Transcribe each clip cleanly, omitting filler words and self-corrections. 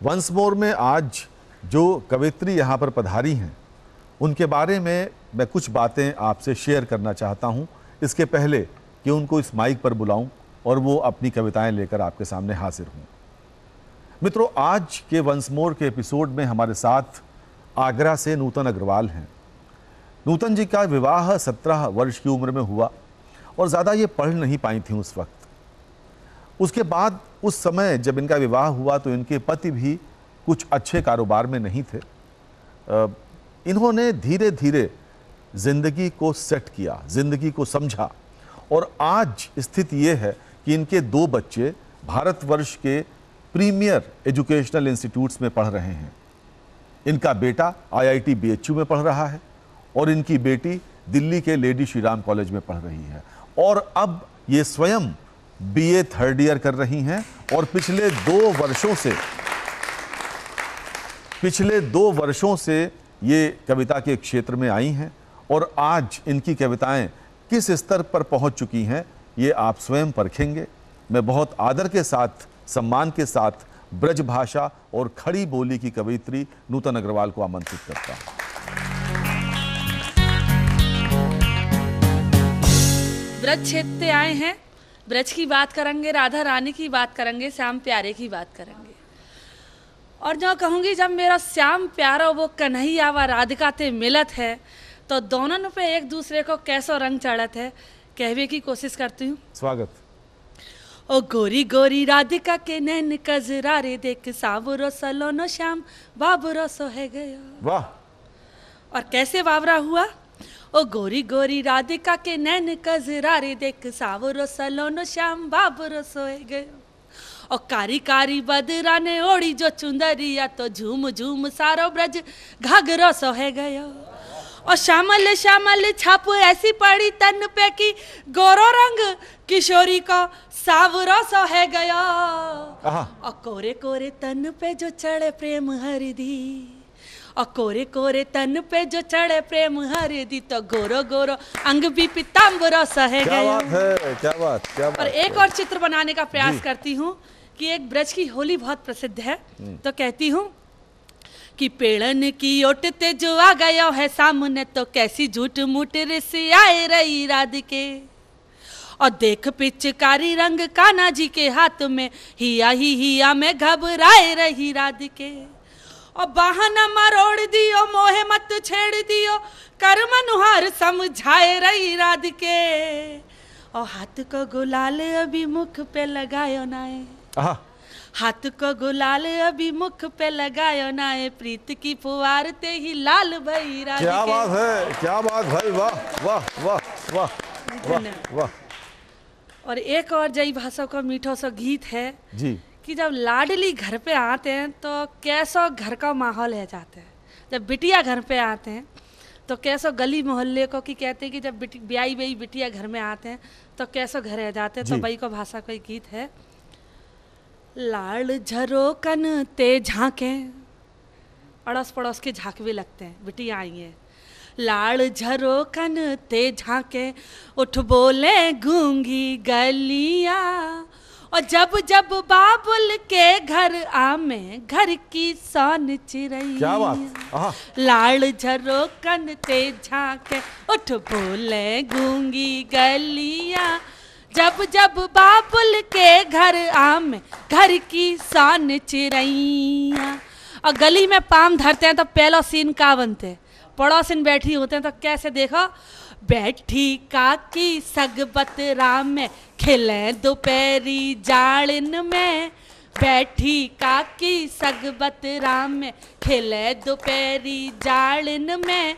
Once more में आज जो कवित्री यहाँ पर पधारी हैं उनके बारे में मैं कुछ बातें आपसे शेयर करना चाहता हूँ, इसके पहले कि उनको इस माइक पर बुलाऊं और वो अपनी कविताएं लेकर आपके सामने हाजिर हों। मित्रों, आज के वंस मोर के एपिसोड में हमारे साथ आगरा से नूतन अग्रवाल हैं। नूतन जी का विवाह 17 वर्ष की उम्र में हुआ और ज़्यादा ये पढ़ नहीं पाई थी उस वक्त। उसके बाद उस समय जब इनका विवाह हुआ तो इनके पति भी कुछ अच्छे कारोबार में नहीं थे। इन्होंने धीरे धीरे जिंदगी को सेट किया, जिंदगी को समझा और आज स्थिति ये है कि इनके 2 बच्चे भारतवर्ष के प्रीमियर एजुकेशनल इंस्टीट्यूट्स में पढ़ रहे हैं। इनका बेटा IIT BHU में पढ़ रहा है और इनकी बेटी दिल्ली के लेडी श्री राम कॉलेज में पढ़ रही है और अब ये स्वयं BA 3rd ईयर कर रही हैं और पिछले 2 वर्षों से ये कविता के क्षेत्र में आई हैं और आज इनकी कविताएं किस स्तर पर पहुंच चुकी हैं ये आप स्वयं परखेंगे। मैं बहुत आदर के साथ, सम्मान के साथ ब्रज भाषा और खड़ी बोली की कवित्री नूतन अग्रवाल को आमंत्रित करता हूं। ब्रज क्षेत्र से आए हैं, ब्रज की बात करेंगे, राधा रानी की बात करेंगे, श्याम प्यारे की बात करेंगे। और जो कहूँगी जब मेरा श्याम प्यारा वो कन्हैया व राधिका ते मिलत है तो दोनों पे एक दूसरे को कैसो रंग चढ़त है, कहवे की कोशिश करती हूँ। स्वागत। ओ गोरी गोरी राधिका के नैन कजरारे देख सावरो सलोनो श्याम बाबरो सो है गया। वाह। और कैसे बावरा हुआ? ओ गोरी गोरी राधिका के नैन कजरारे देख सावरो सलोनो श्याम बाबरो सो है गया। और कारी कारी बदरा ने ओढ़ी जो चुंदरिया तो झूम झूम सारो ब्रज घाघरो सो है गया। और श्यामल श्यामल छाप ऐसी पड़ी तन पे की गोरो रंग किशोरी का सावरो सो है गया। और कोरे कोरे तन पे जो चढ़े प्रेम हरिदी, और कोरे कोरे तन पे जो चढ़े प्रेम हरिदी तो गोरो गोरो अंग भी पीताम्बरो सा है गया। क्या बात है, क्या बात, क्या बात। और एक और चित्र बनाने का प्रयास करती हूँ कि एक ब्रज की होली बहुत प्रसिद्ध है तो कहती हूँ कि पेड़न की ओटते जो आ गया है सामने तो कैसी झूठ मूठ रिसी आए रही राधिके। और देख पिचकारी रंग कान्हा जी के हाथ में हिया में घबराए रही राधिके। और बहाना मरोड़ दियो मोहे मत छेड़ दियो कर मनुहार समझाए रही राधिके। और हाथ को गुलाल अभी मुख पे लगायो नाए, हाथ को गुलाल अभी मुख पे लगायो नाए प्रीत की फुहार ते ही लाल भई राधिके। क्या बात है, क्या बात भाई, वाह वाह वाह वाह वाह वाह। और एक और जय भाषा का मीठो सा गीत है जी कि जब लाडली घर पे आते हैं तो कैसा घर का माहौल है जाता है। जब बिटिया घर पे आते हैं तो कैसा गली मोहल्ले को कि कहते हैं कि जब ब्याई बई बिटिया घर में आते हैं तो कैसा घर रह जाते हैं। तो बई को भाषा कोई गीत है। लाल झरोकन ते झांके, अड़ोस पड़ोस के झांकवे लगते हैं, बिटिया आई है। लाल झरोकन ते झांके उठ बोले गूंगी गलिया। और जब जब बाबुल के घर आमे घर की सन चिरैया। क्या बात। लाल झरोकन ते झांके उठ बोले गूंगी गलिया। जब जब बाबुल के घर आमे घर की सन चिरैया। और गली में पाम धरते हैं तो पहला सीन का बनते, पड़ोसिन बैठी होते हैं तो कैसे देखो, बैठी काकी सगबत राम में खिले दोपहरी जाड़िन में। बैठी काकी सगबत राम में खिले दोपहरी जाड़िन में।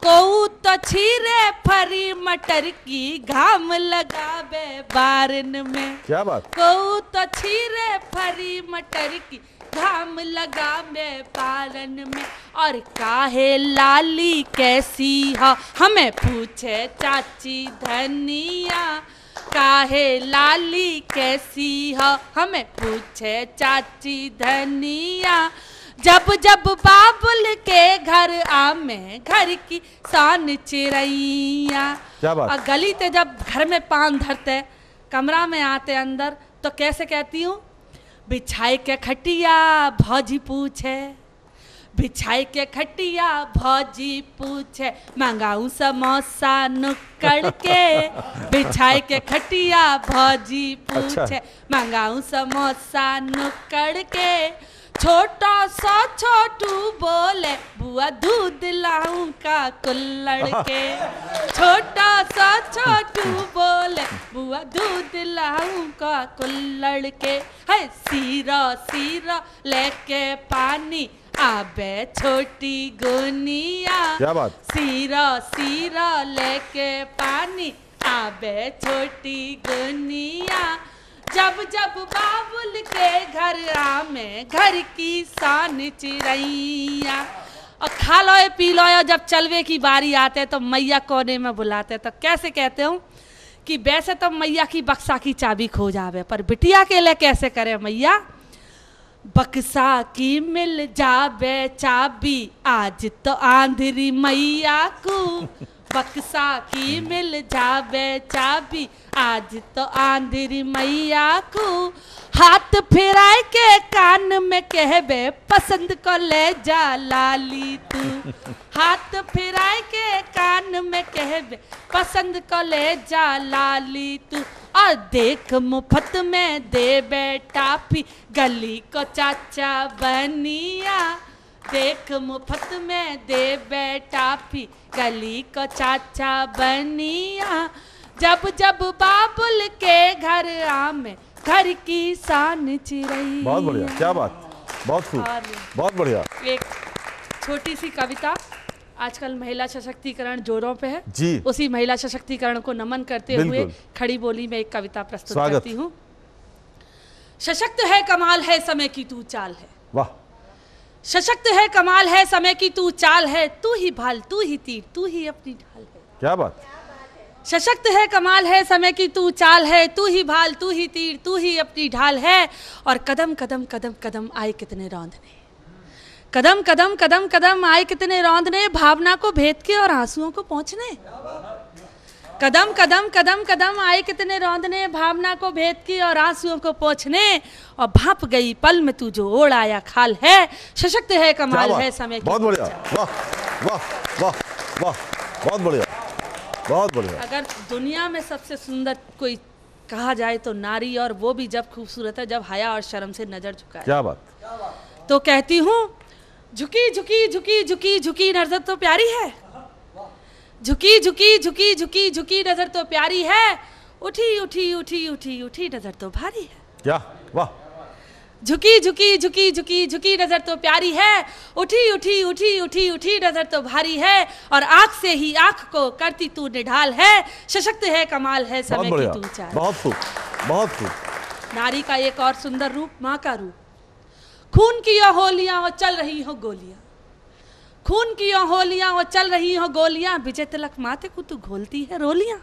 कोऊ तो छीरे फरी मटर की घाम लगावे बारन में। क्या बात। कोऊ तो छीरे फरी मटर की घाम लगावे बारन में। और काहे लाली कैसी हो हमें पूछे चाची धनिया। काहे लाली कैसी हो हमें पूछे चाची धनिया। जब जब बाबुल के घर आमे घर की सान चिरैया। क्या बात। और गली ते जब घर में पान धरते कमरा में आते अंदर तो कैसे कहती हूँ, बिछाई के खटिया भौजी पूछे, बिछाई के खटिया भौजी पूछे, मंगाऊं समोसा नुक्कड़ के। बिछाई के खटिया भौजी पूछे, मंगाऊं समोसा नुक्कड़ के। छोटा सा छोटू बोले, बुआ दूध लाऊं का कुल्हड़ के। छोटा सा छोटू बोले, बुआ दूध लाऊं का कुल्हड़ के। है सीरा सीरा लेके पानी आबे छोटी गुनिया। क्या बात। सीरा सीरा लेके पानी आबे छोटी गुनिया। जब जब बाबुल के घर आमे, घर की शान चिड़ैया। और खा लो पी लो, जब चलवे की बारी आते तो मैया कोने में बुलाते। तो कैसे कहते हूँ कि वैसे तो मैया की बक्सा की चाबी खो जावे, पर बिटिया के लिए कैसे करे मैया। बक्सा की मिल जावे चाबी, आज तो आंधरी मैया को। बक्सा की मिल जावे चाबी, आज तो आंधरी मैया को। हाथ फिराए के कान में कहबे, पसंद को ले जा लाली तू। हाथ फिराए के कान में कहबे, पसंद को ले जा लाली तू। और देख मुफ्त में दे बेटापी, गली को चाचा बनिया। देख मुफ्त में दे बेटापी, गली को चाचा बनिया। जब जब बाबुल के घर आमे, घर की शान चिड़ैया। बहुत बढ़िया, क्या बात, बहुत खूब, बहुत बढ़िया। एक छोटी सी कविता, आजकल महिला सशक्तिकरण जोरों पे है जी। उसी महिला सशक्तिकरण को नमन करते हुए खड़ी बोली में एक कविता प्रस्तुत करती हूँ। सशक्त है कमाल है समय की तू चाल है। वाह। सशक्त है कमाल है समय की तू चाल है, तू ही भाल तू ही तीर तू ही अपनी ढाल है। क्या बात। सशक्त है कमाल है समय की तू चाल है, तू ही भाल तू ही तीर तू ही अपनी ढाल है। और कदम कदम कदम कदम आए कितने रौंदने, कदम कदम कदम कदम आए कितने रौंदने, भावना को भेद के और आंसुओं को पहुंचने। कदम कदम कदम कदम आए कितने रौंदने, भावना को भेद की और आंसुओं को पहुंचने। और भाप गई पल में तू जो ओढ़ आया खाल है, सशक्त है कमाल है समय की। बहुत बढ़िया, वाह वाह वाह वाह, बहुत बढ़िया, बहुत बढ़िया। अगर दुनिया में सबसे सुंदर कोई कहा जाए तो नारी, और वो भी जब खूबसूरत है जब हया और शर्म से नजर झुकाए। क्या बात। तो कहती हूँ, झुकी झुकी झुकी झुकी झुकी नजर तो प्यारी है। झुकी झुकी झुकी झुकी झुकी नजर तो प्यारी है, उठी उठी उठी उठी उठी नजर तो भारी है। क्या वाह। झुकी झुकी झुकी झुकी झुकी नजर तो प्यारी है, उठी उठी उठी उठी उठी नजर तो भारी है। और आंख से ही आंख को करती तू निढाल है, सशक्त है कमाल है समय की तू चाल। बहुत खूब, बहुत खूब। नारी का एक और सुंदर रूप माँ का रूप। खून की यो होलियां वो चल रही हो गोलियां, खून की यो होलियां वो चल रही हो गोलियां, विजय तिलक माथे को तू घोलती है रोलियां।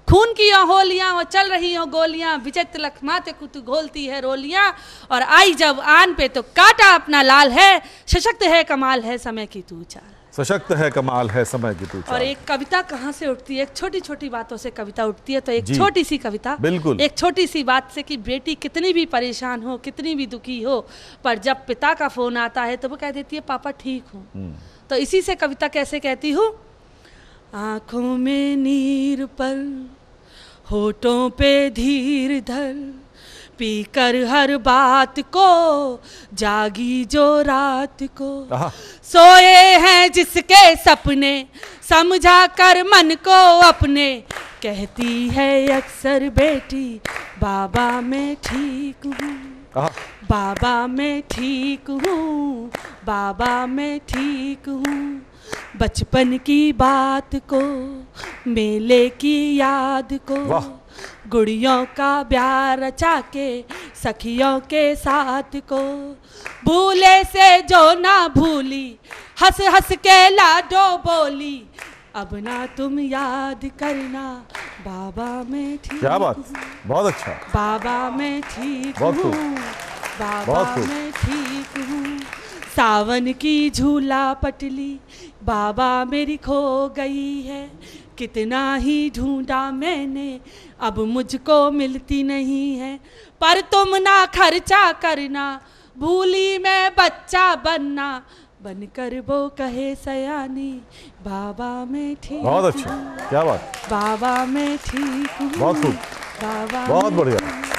खून की यो होलियां वो चल रही हो गोलियां, विजय तिलक माथे को तू घोलती है रोलियां। और आई जब आन पे तो काटा अपना लाल है, सशक्त है कमाल है समय की तू चाल। सशक्त है कमाल है समय की तू चाल। और एक कविता कहाँ से उठती है, एक छोटी छोटी बातों से कविता उठती है। तो एक छोटी सी कविता, बिल्कुल एक छोटी सी बात से कि बेटी कितनी भी परेशान हो, कितनी भी दुखी हो, पर जब पिता का फोन आता है तो वो कह देती है पापा ठीक हूँ। तो इसी से कविता कैसे कहती हूँ। आंखों में नीर पर होठों पे धीर धर, पीकर हर बात को जागी जो रात को। सोए हैं जिसके सपने समझा कर मन को अपने, कहती है अक्सर बेटी बाबा मैं ठीक हूँ, बाबा मैं ठीक हूँ, बाबा मैं ठीक हूँ। बचपन की बात को, मेले की याद को, गुड़ियों का ब्याह रचा के सखियों के साथ को, भूले से जो ना भूली हंस हंस के लाडो बोली, अब ना तुम याद करना बाबा मैं ठीक। क्या बात, बहुत अच्छा। बाबा मैं ठीक हूँ, बाबा मैं ठीक हूँ। सावन की झूला पटली बाबा मेरी खो गई है, कितना ही ढूंढा मैंने अब मुझको मिलती नहीं है, पर तुम ना खर्चा करना भूली मैं बच्चा बनना, बनकर वो कहे सयानी बाबा मैं ठीक बहुत अच्छा, हूँ, क्या बात, बाबा मैं ठीक हूँ, बहुत खूब, बाबा बहुत मैं बढ़िया।